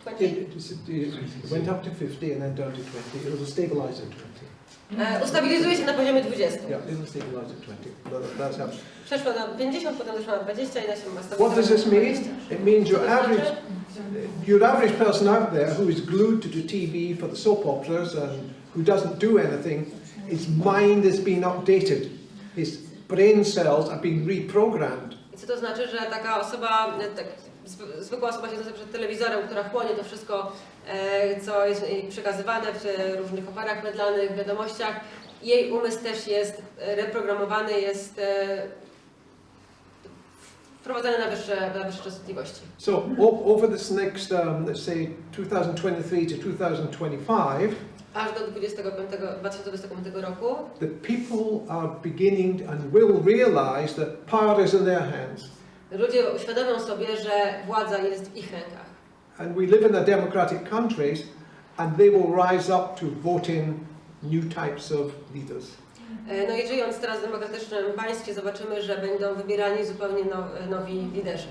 [SPEAKER 3] to 20.
[SPEAKER 2] It went up to 50 and then down to 20. It will stabilize at 20.
[SPEAKER 3] Ustabilizuje się na poziomie 20.
[SPEAKER 2] Yeah, it will stabilize at 20. That's how.
[SPEAKER 3] Przeszła na 50, potem doszła na 20 i na się ma
[SPEAKER 2] What does this mean? It means your average person out there who is glued to the TV for the soap operas and who doesn't do anything, his mind has been updated. His brain cells are being reprogrammed.
[SPEAKER 3] I co to znaczy, że taka osoba, zwykła osoba siedząca przed telewizorem, która chłonie to wszystko, co jest jej przekazywane w różnych oparach medialnych, wiadomościach, jej umysł też jest reprogramowany, jest wprowadzany na wyższe częstotliwości.
[SPEAKER 2] So over this next, let's say 2023 to 2025,
[SPEAKER 3] aż do 2025 roku,
[SPEAKER 2] the people are beginning and will realize that power is in their hands.
[SPEAKER 3] ludzie uświadomią sobie, że władza jest w ich rękach.
[SPEAKER 2] And we live in a democratic countries, and they will rise up to voting new types of leaders.
[SPEAKER 3] No i żyjąc teraz w demokratycznym państwie, zobaczymy, że będą wybierani zupełnie nowi liderzy.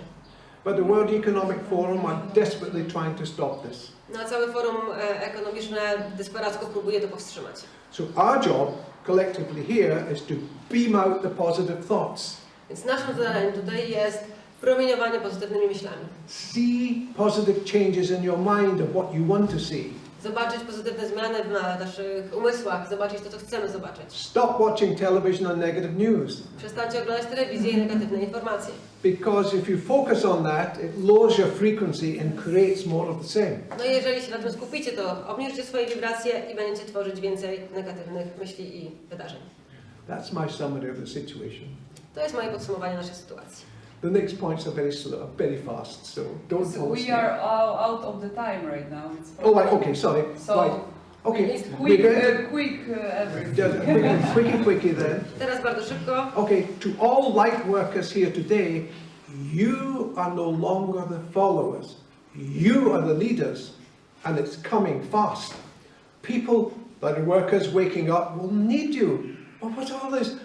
[SPEAKER 2] But the World Economic Forum are desperately trying to stop this.
[SPEAKER 3] No a całe forum ekonomiczne desperacko próbuje to powstrzymać.
[SPEAKER 2] So our job collectively here is to beam out the positive thoughts.
[SPEAKER 3] Więc naszym zadaniem tutaj jest promieniowanie pozytywnymi myślami.
[SPEAKER 2] See positive changes in your mind of what you want to see.
[SPEAKER 3] zobaczyć pozytywne zmiany w naszych umysłach, zobaczyć to, co chcemy zobaczyć.
[SPEAKER 2] Stop watching television and negative news.
[SPEAKER 3] Przestańcie oglądać telewizję i negatywne informacje.
[SPEAKER 2] Because if you focus on that, it lowers your frequency and creates more of the same.
[SPEAKER 3] No i jeżeli się na tym skupicie, to obniżycie swoje wibracje i będziecie tworzyć więcej negatywnych myśli i wydarzeń.
[SPEAKER 2] That's my summary of the situation.
[SPEAKER 3] To jest moje podsumowanie naszej sytuacji.
[SPEAKER 2] The next points are very slow, very fast, so don't
[SPEAKER 1] So
[SPEAKER 2] fall
[SPEAKER 1] we
[SPEAKER 2] asleep.
[SPEAKER 1] are out of the time right now. It's
[SPEAKER 2] Oh, right, okay, sorry.
[SPEAKER 1] So
[SPEAKER 2] right. Okay,
[SPEAKER 1] it's
[SPEAKER 2] we're good.
[SPEAKER 1] quick everything.
[SPEAKER 2] Just quickly then.
[SPEAKER 3] Teraz bardzo szybko.
[SPEAKER 2] Okay, to all light workers here today, you are no longer the followers. You are the leaders, and it's coming fast. People, light workers waking up, will need you. But what's all this?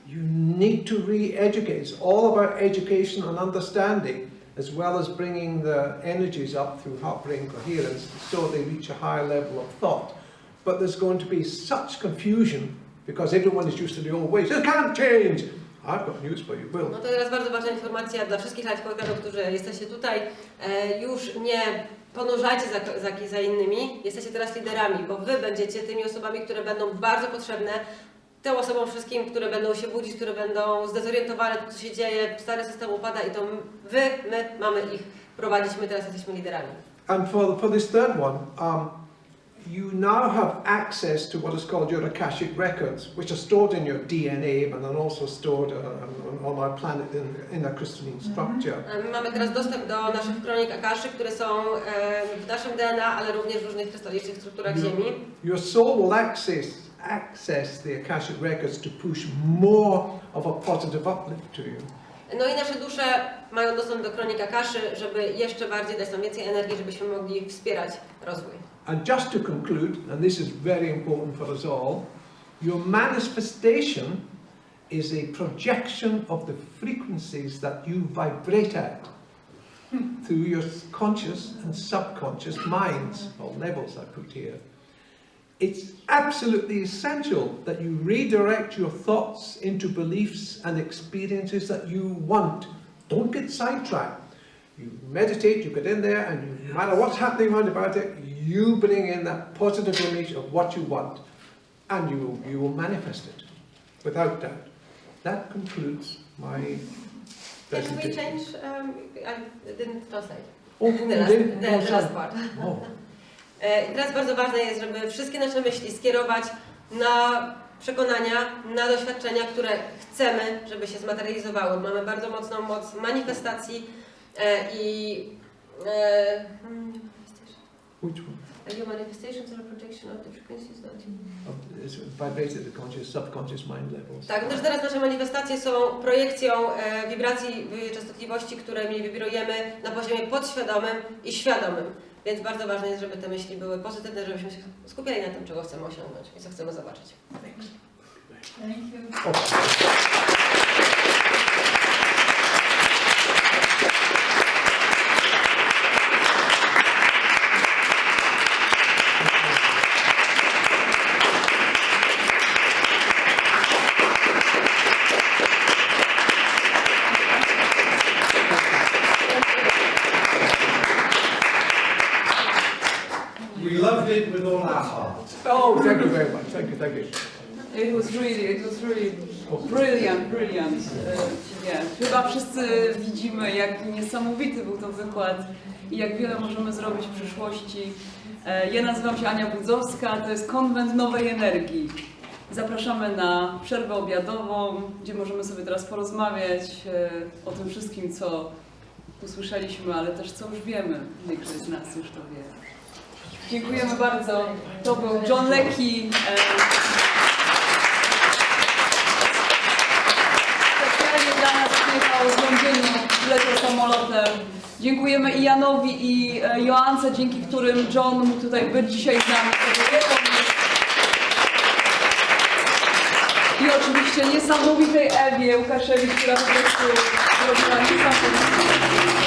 [SPEAKER 2] You need to re-educate. It's all about education and understanding, as well as bringing the energies up through heart-brain coherence, so they reach a higher level of thought. But there's going to be such confusion, because everyone is used to the old ways. It can't change! I've got news for you, Will.
[SPEAKER 3] No to teraz bardzo ważna informacja dla wszystkich lightworkerów, którzy jesteście tutaj. Już nie podążajcie za innymi, jesteście teraz liderami, bo wy będziecie tymi osobami, które będą bardzo potrzebne. Tym osobom wszystkim, które będą się budzić, które będą zdezorientowane, to co się dzieje, stary system upada i to my mamy ich prowadzić, my teraz jesteśmy liderami.
[SPEAKER 2] And for this third one, you now have access to what is called your Akashic records, which are stored in your DNA, but are also stored on our planet in a crystalline structure.
[SPEAKER 3] My mamy teraz dostęp do naszych kronik Akaszy, które są w naszym DNA, ale również w różnych krystalicznych strukturach Ziemi.
[SPEAKER 2] Your soul will access the Akashic records to push more of a positive uplift to you.
[SPEAKER 3] No i nasze dusze mają dostęp do kronik Akaszy, żeby jeszcze bardziej dać nam więcej energii, żebyśmy mogli wspierać rozwój.
[SPEAKER 2] And just to conclude, and this is very important for us all, your manifestation is a projection of the frequencies that you vibrate at through your conscious and subconscious minds, or levels I put here. It's absolutely essential that you redirect your thoughts into beliefs and experiences that you want. Don't get sidetracked. You meditate, you get in there, and no matter what's happening around about it, you bring in that positive image of what you want, and you will manifest it, without doubt. That concludes my
[SPEAKER 3] Can we
[SPEAKER 2] presentation.
[SPEAKER 3] change? I didn't translate.
[SPEAKER 2] Oh,
[SPEAKER 3] The last part.
[SPEAKER 2] Oh.
[SPEAKER 3] I teraz bardzo ważne jest, żeby wszystkie nasze myśli skierować na przekonania, na doświadczenia, które chcemy, żeby się zmaterializowały. Mamy bardzo mocną moc manifestacji i
[SPEAKER 2] Which one?
[SPEAKER 3] your manifestations are a projection of the frequencies, don't you?
[SPEAKER 2] It's vibrated at the conscious, subconscious mind levels.
[SPEAKER 3] Tak, też teraz nasze manifestacje są projekcją wibracji, częstotliwości, którymi wibrujemy na poziomie podświadomym i świadomym. Więc bardzo ważne jest, żeby te myśli były pozytywne, żebyśmy się skupiali na tym, czego chcemy osiągnąć i co chcemy zobaczyć.
[SPEAKER 1] Thank you.
[SPEAKER 4] We loved it with all our hearts.
[SPEAKER 2] Oh, thank you very much. Thank you, thank you.
[SPEAKER 1] It was really brilliant. Nie. Chyba wszyscy widzimy, jak niesamowity był to wykład i jak wiele możemy zrobić w przyszłości. Ja nazywam się Ania Budzowska, to jest Konwent Nowej Energii. Zapraszamy na przerwę obiadową, gdzie możemy sobie teraz porozmawiać o tym wszystkim, co usłyszeliśmy, ale też co już wiemy. Większość z nas już to wie. Dziękujemy bardzo. To był John Leckie. Specjalnie dla nas przyjechał z Londynu, leciał samolotem. Dziękujemy i Janowi, i Joance, dzięki którym John mógł tutaj być dzisiaj z nami. I oczywiście niesamowitej Ewie Łukaszewicz, która po prostu zrobiła niesamowite.